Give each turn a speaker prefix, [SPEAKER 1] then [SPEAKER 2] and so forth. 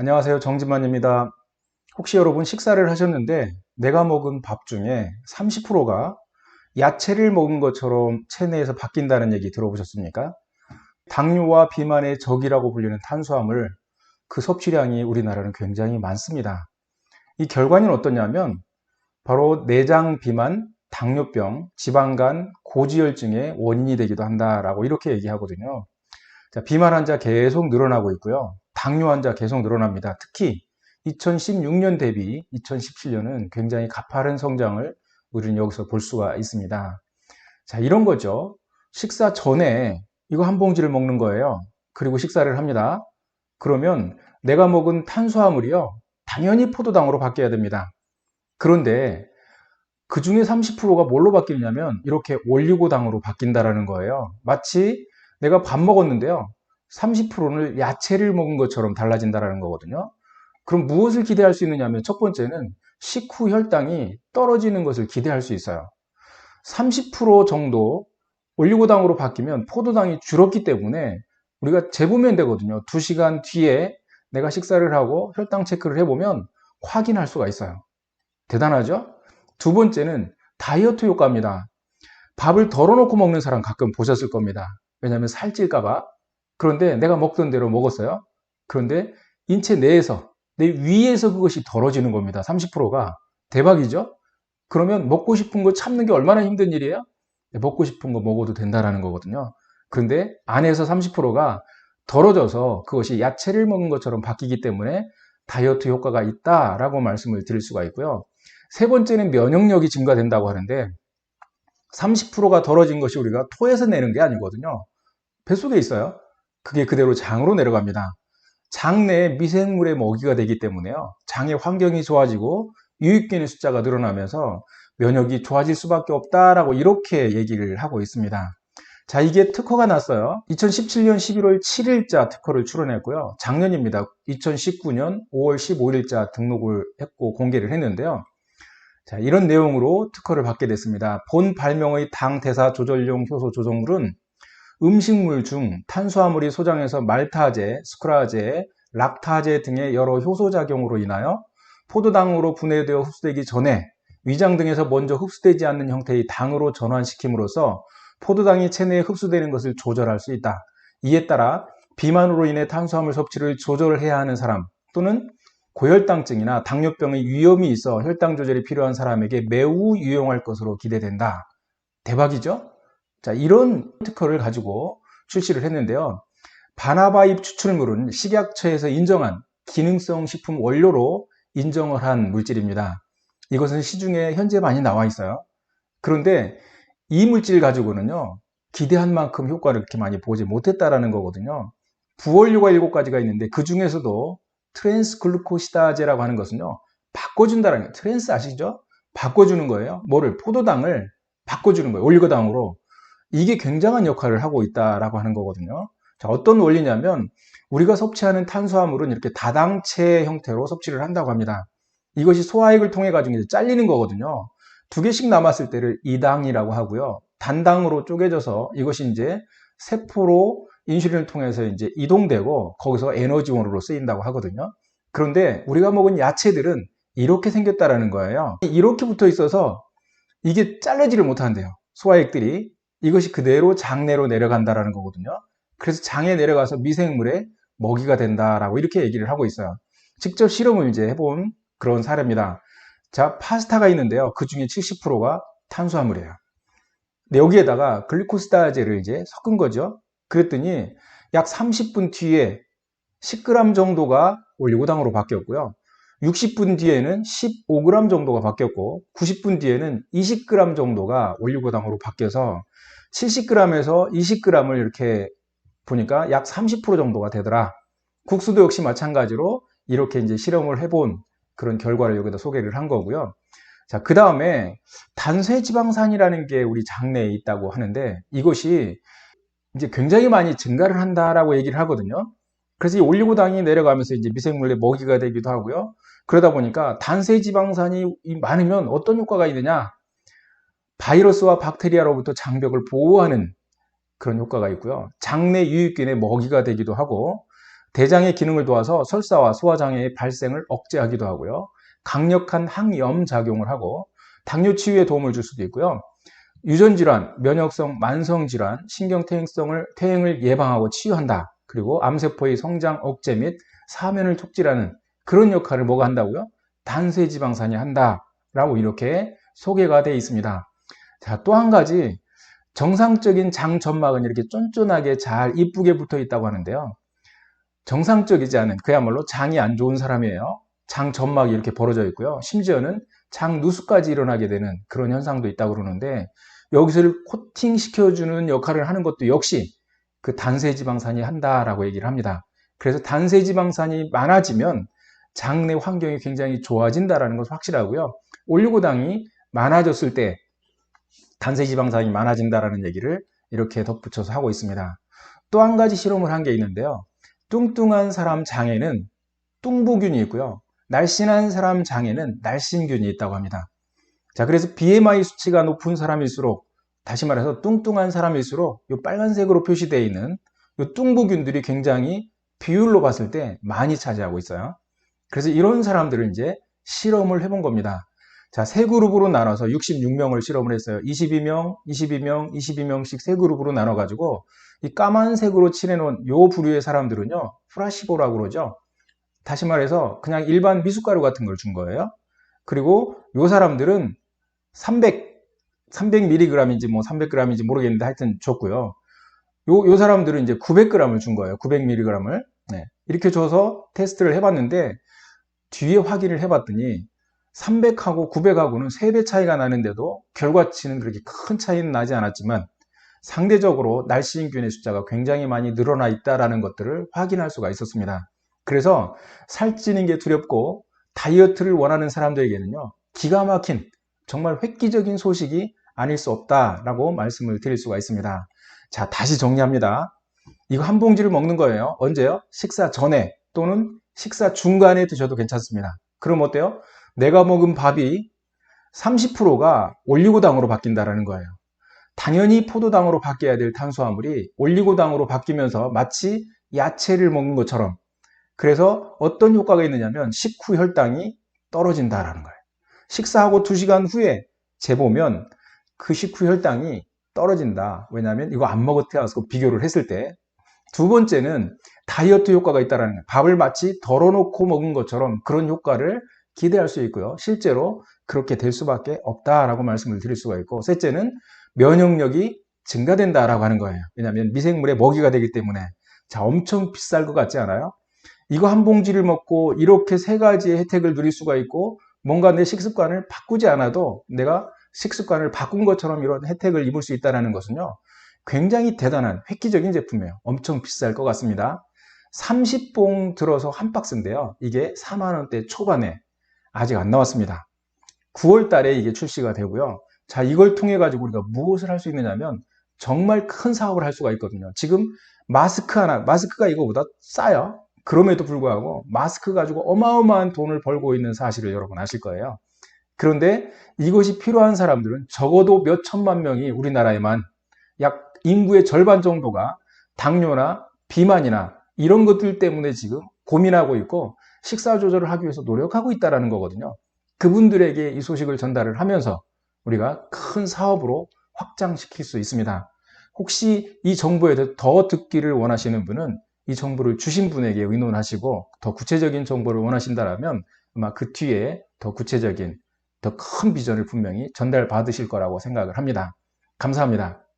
[SPEAKER 1] 안녕하세요. 정진만입니다. 혹시 여러분 식사를 하셨는데 내가 먹은 밥 중에 30%가 야채를 먹은 것처럼 체내에서 바뀐다는 얘기 들어보셨습니까? 당뇨와 비만의 적이라고 불리는 탄수화물, 그 섭취량이 우리나라는 굉장히 많습니다. 이 결과는 어떠냐면 바로 내장 비만, 당뇨병, 지방간, 고지혈증의 원인이 되기도 한다라고 이렇게 얘기하거든요. 자, 비만 환자 계속 늘어나고 있고요. 당뇨 환자 계속 늘어납니다. 특히 2016년 대비 2017년은 굉장히 가파른 성장을 우리는 여기서 볼 수가 있습니다. 자, 이런 거죠. 식사 전에 이거 한 봉지를 먹는 거예요. 그리고 식사를 합니다. 그러면 내가 먹은 탄수화물이요. 당연히 포도당으로 바뀌어야 됩니다. 그런데 그 중에 30%가 뭘로 바뀌냐면 이렇게 올리고당으로 바뀐다라는 거예요. 마치 내가 밥 먹었는데요. 30%를 야채를 먹은 것처럼 달라진다라는 거거든요. 그럼 무엇을 기대할 수 있느냐면 첫 번째는 식후 혈당이 떨어지는 것을 기대할 수 있어요. 30% 정도 올리고당으로 바뀌면 포도당이 줄었기 때문에 우리가 재보면 되거든요. 2시간 뒤에 내가 식사를 하고 혈당 체크를 해보면 확인할 수가 있어요. 대단하죠? 두 번째는 다이어트 효과입니다. 밥을 덜어놓고 먹는 사람 가끔 보셨을 겁니다. 왜냐하면 살찔까봐. 그런데 내가 먹던 대로 먹었어요. 그런데 인체 내에서, 내 위에서 그것이 덜어지는 겁니다. 30%가. 대박이죠? 그러면 먹고 싶은 거 참는 게 얼마나 힘든 일이에요? 먹고 싶은 거 먹어도 된다라는 거거든요. 그런데 안에서 30%가 덜어져서 그것이 야채를 먹는 것처럼 바뀌기 때문에 다이어트 효과가 있다라고 말씀을 드릴 수가 있고요. 세 번째는 면역력이 증가된다고 하는데 30%가 덜어진 것이 우리가 토에서 내는 게 아니거든요. 뱃속에 있어요. 그게 그대로 장으로 내려갑니다. 장 내에 미생물의 먹이가 되기 때문에요. 장의 환경이 좋아지고 유익균의 숫자가 늘어나면서 면역이 좋아질 수밖에 없다라고 이렇게 얘기를 하고 있습니다. 자, 이게 특허가 났어요. 2017년 11월 7일자 특허를 출원했고요. 작년입니다. 2019년 5월 15일자 등록을 했고 공개를 했는데요. 자, 이런 내용으로 특허를 받게 됐습니다. 본 발명의 당 대사 조절용 효소 조성물은 음식물 중 탄수화물이 소장해서 말타제, 스크라제, 락타제 등의 여러 효소작용으로 인하여 포도당으로 분해되어 흡수되기 전에 위장 등에서 먼저 흡수되지 않는 형태의 당으로 전환시킴으로써 포도당이 체내에 흡수되는 것을 조절할 수 있다. 이에 따라 비만으로 인해 탄수화물 섭취를 조절해야 하는 사람 또는 고혈당증이나 당뇨병의 위험이 있어 혈당 조절이 필요한 사람에게 매우 유용할 것으로 기대된다. 대박이죠? 자, 이런 특허를 가지고 출시를 했는데요. 바나바잎 추출물은 식약처에서 인정한 기능성 식품 원료로 인정을 한 물질입니다. 이것은 시중에 현재 많이 나와 있어요. 그런데 이 물질 가지고는요, 기대한 만큼 효과를 그렇게 많이 보지 못했다라는 거거든요. 부원료가 7가지가 있는데 그 중에서도 트랜스 글루코시다제라고 하는 것은요, 바꿔준다라는 거예요. 트랜스 아시죠? 바꿔주는 거예요. 뭐를? 포도당을 바꿔주는 거예요. 올리고당으로. 이게 굉장한 역할을 하고 있다라고 하는 거거든요. 자, 어떤 원리냐면 우리가 섭취하는 탄수화물은 이렇게 다당체 형태로 섭취를 한다고 합니다. 이것이 소화액을 통해 가지고 이제 잘리는 거거든요. 2개씩 남았을 때를 이당이라고 하고요. 단당으로 쪼개져서 이것이 이제 세포로 인슐린을 통해서 이제 이동되고 거기서 에너지원으로 쓰인다고 하거든요. 그런데 우리가 먹은 야채들은 이렇게 생겼다라는 거예요. 이렇게 붙어 있어서 이게 잘리지를 못한대요. 소화액들이. 이것이 그대로 장내로 내려간다라는 거거든요. 그래서 장에 내려가서 미생물의 먹이가 된다라고 이렇게 얘기를 하고 있어요. 직접 실험을 이제 해본 그런 사례입니다. 자, 파스타가 있는데요. 그 중에 70%가 탄수화물이에요. 근데 여기에다가 글루코스다제를 이제 섞은 거죠. 그랬더니 약 30분 뒤에 10g 정도가 올리고당으로 바뀌었고요. 60분 뒤에는 15g 정도가 바뀌었고 90분 뒤에는 20g 정도가 올리고당으로 바뀌어서 70g에서 20g을 이렇게 보니까 약 30% 정도가 되더라. 국수도 역시 마찬가지로 이렇게 이제 실험을 해본 그런 결과를 여기다 소개를 한 거고요. 자, 그 다음에 단쇄지방산이라는 게 우리 장내에 있다고 하는데 이것이 이제 굉장히 많이 증가를 한다라고 얘기를 하거든요. 그래서 이 올리고당이 내려가면서 이제 미생물의 먹이가 되기도 하고요. 그러다 보니까 단쇄지방산이 많으면 어떤 효과가 있느냐? 바이러스와 박테리아로부터 장벽을 보호하는 그런 효과가 있고요. 장내 유익균의 먹이가 되기도 하고 대장의 기능을 도와서 설사와 소화장애의 발생을 억제하기도 하고요. 강력한 항염 작용을 하고 당뇨 치유에 도움을 줄 수도 있고요. 유전질환, 면역성 만성질환, 신경퇴행을 예방하고 치유한다. 그리고 암세포의 성장 억제 및 사면을 촉진하는 그런 역할을 뭐가 한다고요? 단세지방산이 한다라고 이렇게 소개가 되어 있습니다. 자, 또 한 가지 정상적인 장 점막은 이렇게 쫀쫀하게 잘 이쁘게 붙어 있다고 하는데요. 정상적이지 않은 그야말로 장이 안 좋은 사람이에요. 장 점막이 이렇게 벌어져 있고요. 심지어는 장 누수까지 일어나게 되는 그런 현상도 있다고 그러는데 여기서를 코팅시켜주는 역할을 하는 것도 역시 그 단세지방산이 한다라고 얘기를 합니다. 그래서 단세지방산이 많아지면 장내 환경이 굉장히 좋아진다는 것은 확실하고요. 올리고당이 많아졌을 때 단세지방산이 많아진다는 얘기를 이렇게 덧붙여서 하고 있습니다. 또 한 가지 실험을 한 게 있는데요. 뚱뚱한 사람 장에는 뚱보균이 있고요. 날씬한 사람 장에는 날씬균이 있다고 합니다. 자, 그래서 BMI 수치가 높은 사람일수록, 다시 말해서 뚱뚱한 사람일수록 이 빨간색으로 표시되어 있는 이 뚱보균들이 굉장히 비율로 봤을 때 많이 차지하고 있어요. 그래서 이런 사람들을 이제 실험을 해본 겁니다. 자, 세 그룹으로 나눠서 66명을 실험을 했어요. 22명, 22명, 22명씩 세 그룹으로 나눠가지고 이 까만색으로 칠해놓은 요 부류의 사람들은요, 플라시보라고 그러죠. 다시 말해서 그냥 일반 미숫가루 같은 걸 준 거예요. 그리고 요 사람들은 300mg인지 뭐 300g인지 모르겠는데 하여튼 줬고요. 요 사람들은 이제 900g을 준 거예요. 900mg을. 네. 이렇게 줘서 테스트를 해봤는데 뒤에 확인을 해봤더니 300하고 900하고는 3배 차이가 나는데도 결과치는 그렇게 큰 차이는 나지 않았지만 상대적으로 날씬균의 숫자가 굉장히 많이 늘어나 있다는 것들을 확인할 수가 있었습니다. 그래서 살찌는 게 두렵고 다이어트를 원하는 사람들에게는요, 기가 막힌 정말 획기적인 소식이 아닐 수 없다라고 말씀을 드릴 수가 있습니다. 자, 다시 정리합니다. 이거 한 봉지를 먹는 거예요. 언제요? 식사 전에 또는 식사 중간에 드셔도 괜찮습니다. 그럼 어때요? 내가 먹은 밥이 30%가 올리고당으로 바뀐다는 거예요. 당연히 포도당으로 바뀌어야 될 탄수화물이 올리고당으로 바뀌면서 마치 야채를 먹는 것처럼, 그래서 어떤 효과가 있느냐면 식후 혈당이 떨어진다라는 거예요. 식사하고 2시간 후에 재보면 그 식후 혈당이 떨어진다. 왜냐하면 이거 안 먹었다고 비교를 했을 때. 두 번째는 다이어트 효과가 있다는 거예요. 밥을 마치 덜어놓고 먹은 것처럼 그런 효과를 기대할 수 있고요. 실제로 그렇게 될 수밖에 없다라고 말씀을 드릴 수가 있고, 셋째는 면역력이 증가된다라고 하는 거예요. 왜냐하면 미생물의 먹이가 되기 때문에. 자, 엄청 비쌀 것 같지 않아요? 이거 한 봉지를 먹고 이렇게 세 가지의 혜택을 누릴 수가 있고, 뭔가 내 식습관을 바꾸지 않아도 내가 식습관을 바꾼 것처럼 이런 혜택을 입을 수 있다는 것은요, 굉장히 대단한 획기적인 제품이에요. 엄청 비쌀 것 같습니다. 30봉 들어서 한 박스인데요. 이게 4만 원대 초반에 아직 안 나왔습니다. 9월 달에 이게 출시가 되고요. 자, 이걸 통해 가지고 우리가 무엇을 할 수 있느냐면 정말 큰 사업을 할 수가 있거든요. 지금 마스크 하나, 마스크가 이거보다 싸요. 그럼에도 불구하고 마스크 가지고 어마어마한 돈을 벌고 있는 사실을 여러분 아실 거예요. 그런데 이것이 필요한 사람들은 적어도 몇 천만 명이 우리나라에만, 약 인구의 절반 정도가 당뇨나 비만이나 이런 것들 때문에 지금 고민하고 있고 식사 조절을 하기 위해서 노력하고 있다는 거거든요. 그분들에게 이 소식을 전달을 하면서 우리가 큰 사업으로 확장시킬 수 있습니다. 혹시 이 정보에 대해 더 듣기를 원하시는 분은 이 정보를 주신 분에게 의논하시고, 더 구체적인 정보를 원하신다면 아마 그 뒤에 더 구체적인, 더 큰 비전을 분명히 전달받으실 거라고 생각을 합니다. 감사합니다.